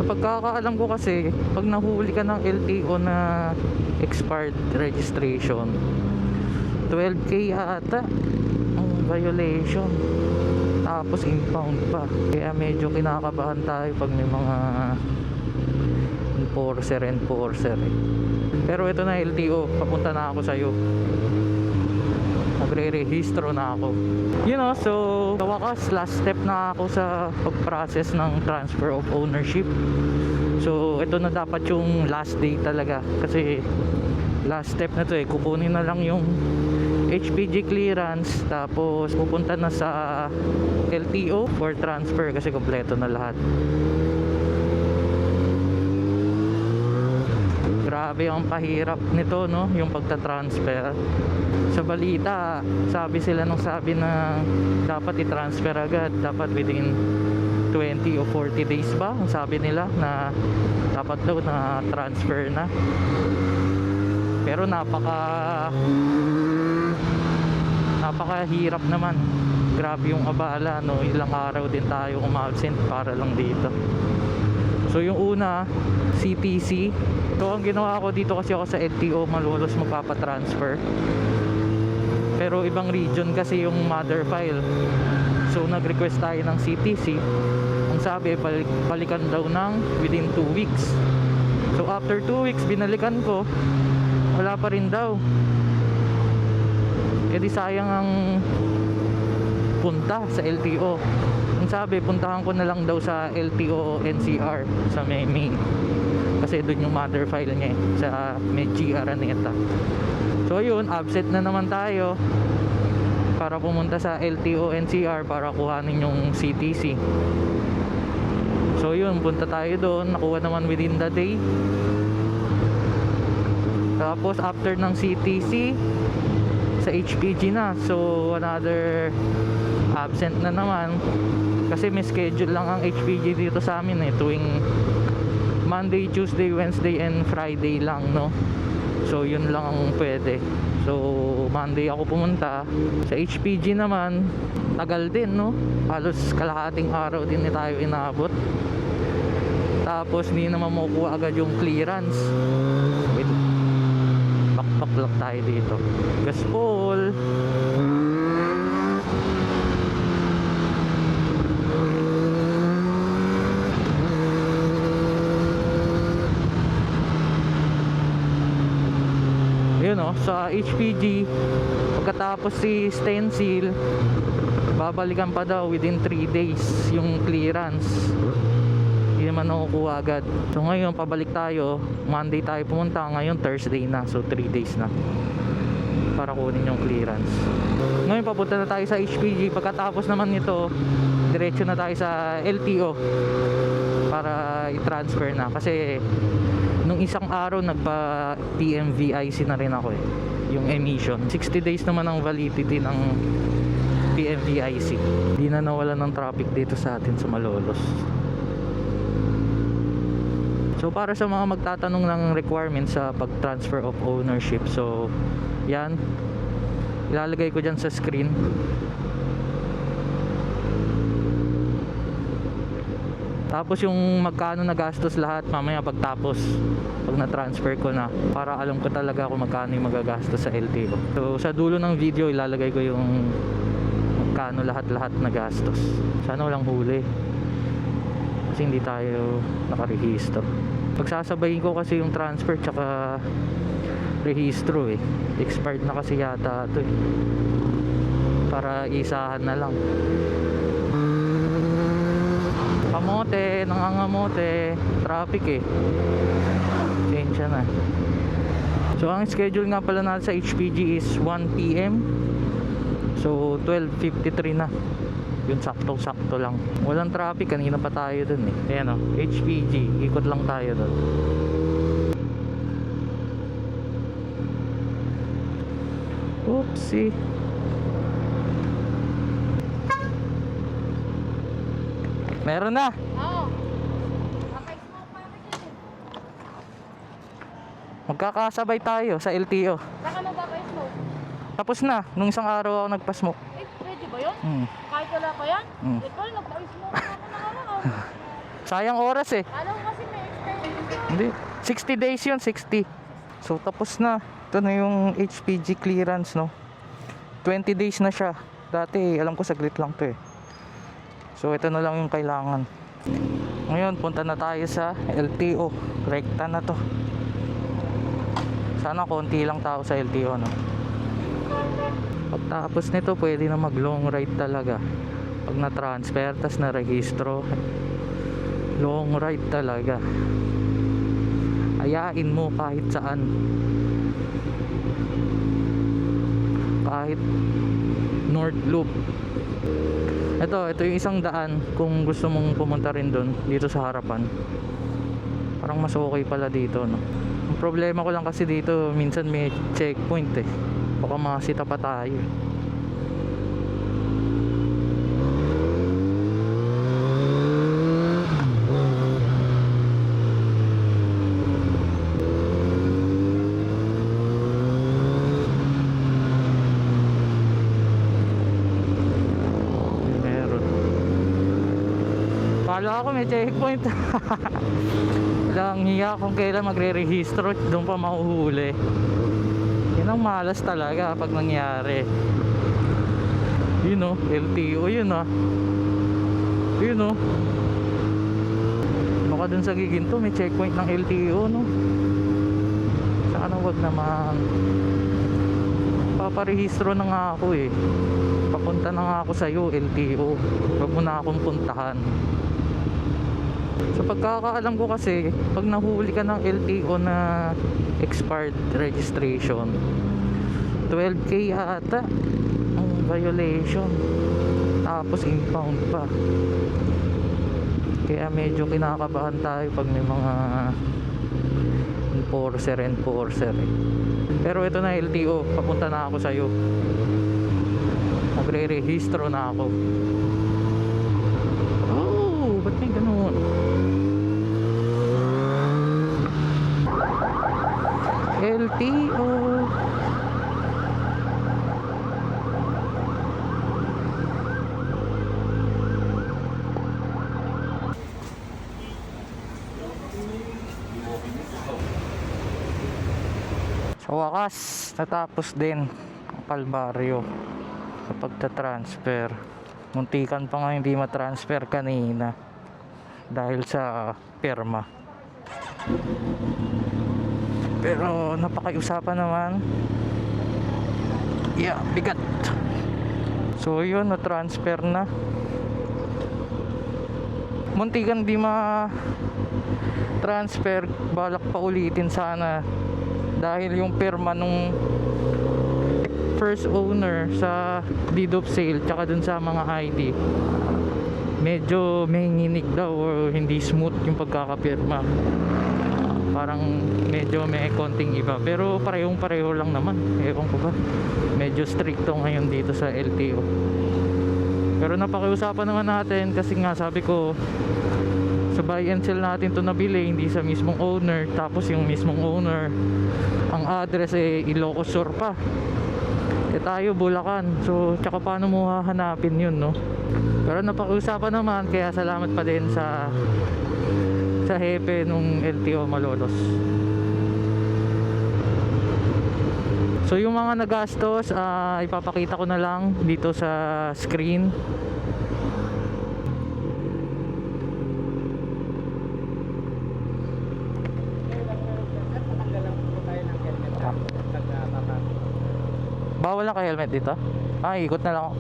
pagkakaalam ko kasi, pag nahuli ka ng LTO na expired registration, 12K ata ang violation. Tapos impound pa. Kaya medyo kinakabahan tayo pag may mga enforcer eh. Pero ito na LTO, papunta na ako sa'yo. Magre-rehistro na ako. So sa wakas, last step na ako sa pag-process ng transfer of ownership. So ito na dapat yung last day talaga, kasi last step na to kukunin na lang yung HPG clearance, tapos pupunta na sa LTO for transfer kasi kompleto na lahat. Grabe ang pahirap nito, no, yung pagta-transfer. Sa balita, sabi na dapat i-transfer agad, dapat within 20 o 40 days ba, ang sabi nila na dapat daw na transfer na. Pero napakahirap naman. Grabe yung abala, no, ilang araw din tayo umabsent para lang dito. So yung una, CTC. So ang ginawa ko dito, kasi ako sa LTO Malolos magpapatransfer, pero ibang region kasi yung mother file. So nag-request tayo ng CTC. Ang sabi, balikan daw ng within 2 weeks. So after 2 weeks, binalikan ko, wala pa rin daw. Di sayang ang punta sa LTO. Ang sabi, puntahan ko na lang daw sa LTO NCR sa may kasi doon yung mother file niya sa Medji Araneta. So yun, absent na naman tayo para pumunta sa LTO NCR para kuhanin yung CTC. So yun, punta tayo doon, nakuha naman within the day. Tapos after ng CTC, sa HPG na. So another absent na naman, kasi may schedule lang ang HPG dito sa amin tuwing Monday, Tuesday, Wednesday and Friday lang, no. So yun lang ang pwede. So Monday ako pumunta. Sa HPG naman, tagal din, no, halos kalahating araw din tayo inabot. Tapos hindi naman makukuha agad yung clearance. Wait, back lang tayo dito. Gaspol. Yun, sa HPG, pagkatapos si stencil, babalikan pa daw within 3 days yung clearance. Hindi naman nakukuha agad. So ngayon, pabalik tayo. Monday tayo pumunta, ngayon Thursday na. So 3 days na para kunin yung clearance. Ngayon papunta na tayo sa HPG. Pagkatapos naman nito, diretso na tayo sa LTO para i-transfer na. Kasi nung isang araw nagpa PMVIC na rin ako yung emission. 60 days naman ang validity ng PMVIC. Hindi na nawala ng traffic dito sa atin sa Malolos. So para sa mga magtatanong ng requirements sa pag-transfer of ownership, so yan, ilalagay ko dyan sa screen. Tapos yung magkano na gastos lahat mamaya pagtapos, pag na-transfer ko na, para alam ko talaga kung magkano yung magagastos sa LTO. So sa dulo ng video ilalagay ko yung magkano lahat na gastos. Sana walang huli, kasi hindi tayo nakarehistro. Pagsasabayin ko kasi yung transfer tsaka rehistro expired na kasi yata ito para isahan na lang. Kamote, nangangamote, traffic Sensya na. So ang schedule nga pala natin sa HPG is 1 PM. So 12:53 na. Yun, sakto lang. Walang traffic, kanina pa tayo dun Ayan HPG, ikot lang tayo dun. Oopsie. Meron na. Oo. Magkakasabay tayo sa LTO. Saka magpapa-smoke. Tapos na, nung isang araw ako nagpa-smoke. Pwede ba yun? Kahit wala pa yan? Ito, nagpa-smoke na ako ng araw. Sayang oras Alam mo kasi Hindi, 60 days yun, 60. So tapos na. Ito na yung HPG clearance, no. 20 days na siya. Dati alam ko saglit lang to eh. So ito na lang yung kailangan. Ngayon punta na tayo sa LTO. Rekta na to. Sana konti lang tao sa LTO, no. Pagtapos nito pwede na mag long ride talaga. Pag na transfer tas na rehistro, long ride talaga. Ayain mo kahit saan, kahit North Loop. Ito yung isang daan kung gusto mong pumunta rin doon, dito sa harapan. Parang mas okay pala dito, no. Ang problema ko lang kasi dito minsan may checkpoint eh, baka makasita pa tayo. Meron. Kala ko may checkpoint. Lang hiya kung kailan magre-rehistro, doon pa mahuhuli. Yan ang malas talaga pag nangyari. Yun o, LTO yun ah. Yun o. Baka dun sa Giginto may checkpoint ng LTO, no. Sana wag naman. Paparehistro na nga ako eh. Papunta na nga ako sa'yo, LTO. Wag mo na akong puntahan. Sa pagkakaalam ko kasi, pag nahuli ka ng LTO na expired registration, 12K ata ang violation, tapos impound pa. Kaya medyo kinakabahan tayo pag may mga enforcer eh. Pero ito na LTO, papunta na ako sa'yo. Magre-rehistro na ako. Oh, ba't may ganun? LTO. Sa wakas, natapos din ang kalbaryo sa pagta-transfer. Muntikan pa nga hindi ma-transfer kanina dahil sa pirma. Pero napakiusapan naman. Yeah, bigat. So yun, na-transfer na. Muntikan di ma-transfer, balak pa ulitin sana. Dahil yung pirma nung first owner sa deed of sale tsaka dun sa mga ID, medyo may nginig daw o hindi smooth yung pagkakapirma. Parang medyo may konting iba, pero parehong-pareho lang naman. Ewan ko ba, medyo stricto ngayon dito sa LTO. Pero napakiusapan naman natin kasi nga sabi ko, sa buy and sell natin to nabili, hindi sa mismong owner. Tapos yung mismong owner, ang address Ilocos Sur pa. Tayo Bulacan. So tsaka paano mo hahanapin yun, no? Pero napakiusapan naman, kaya salamat pa din sa hepe nung LTO Malolos. So yung mga nagastos, ipapakita ko na lang dito sa screen. Bawal na ka-helmet dito? Ikot na lang ako.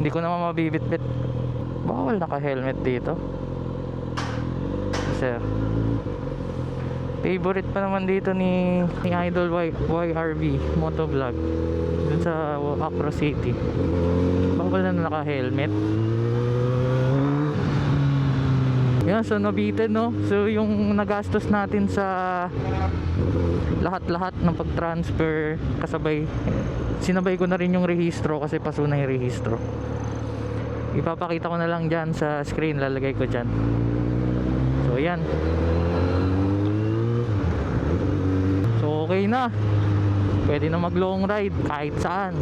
Hindi ko naman mabibitbit. Bawal na ka-helmet dito, sir. Favorite pa naman dito ni Idol YRB Motovlog dun sa Acro City. Bawal na naka-helmet. Yan, so nabitin, no? So yung nagastos natin sa lahat-lahat ng pag-transfer, kasabay sinabay ko na rin yung rehistro kasi paso na yung rehistro. Ipapakita ko na lang dyan sa screen, lalagay ko dyan. So yan. So okay na, pwede na mag long ride kahit saan,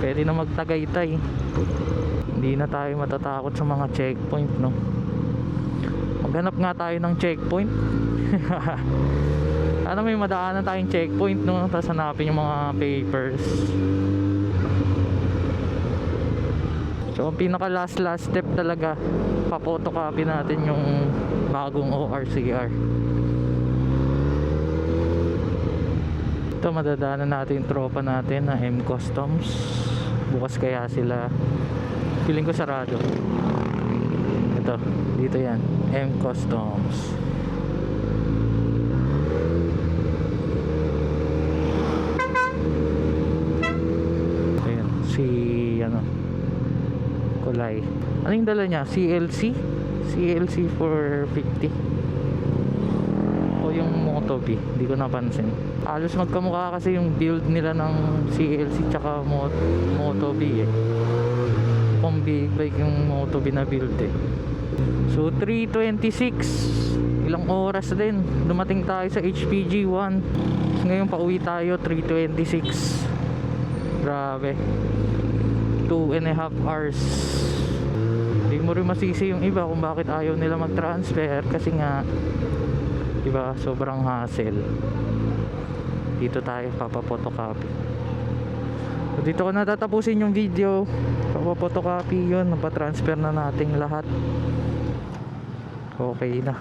pwede na mag Tagaytay. Hindi na tayo matatakot sa mga checkpoint, no? Mag Maghanap nga tayo ng checkpoint. Ano, may madaanan tayong checkpoint, no? Tapos hanapin yung mga papers. So, ang pinaka last step talaga, pa-photocopy natin yung bagong ORCR. Ito, madadaanan natin yung tropa natin na M Customs. Bukas kaya sila. Feeling ko sarado. Ito, dito yan, M Customs. Ayan, si ano, Kulay. Ano yung dala niya? CLC? CLC 450 o yung Motobi? Hindi ko napansin. Halos magkamukha kasi yung build nila ng CLC tsaka Motobi eh. Kung big bike yung Motobi na build eh. So 3:26, ilang oras din dumating tayo sa HPG 1. Ngayon pauwi tayo 3:26. Grabe, 2.5 hours. Hindi mo rin masisi yung iba kung bakit ayaw nila mag-transfer, kasi nga diba, sobrang hassle. Dito tayo papapotocopy. So, dito ko natatapusin yung video. Papapotocopy yun, napatransfer na nating lahat. Okay na.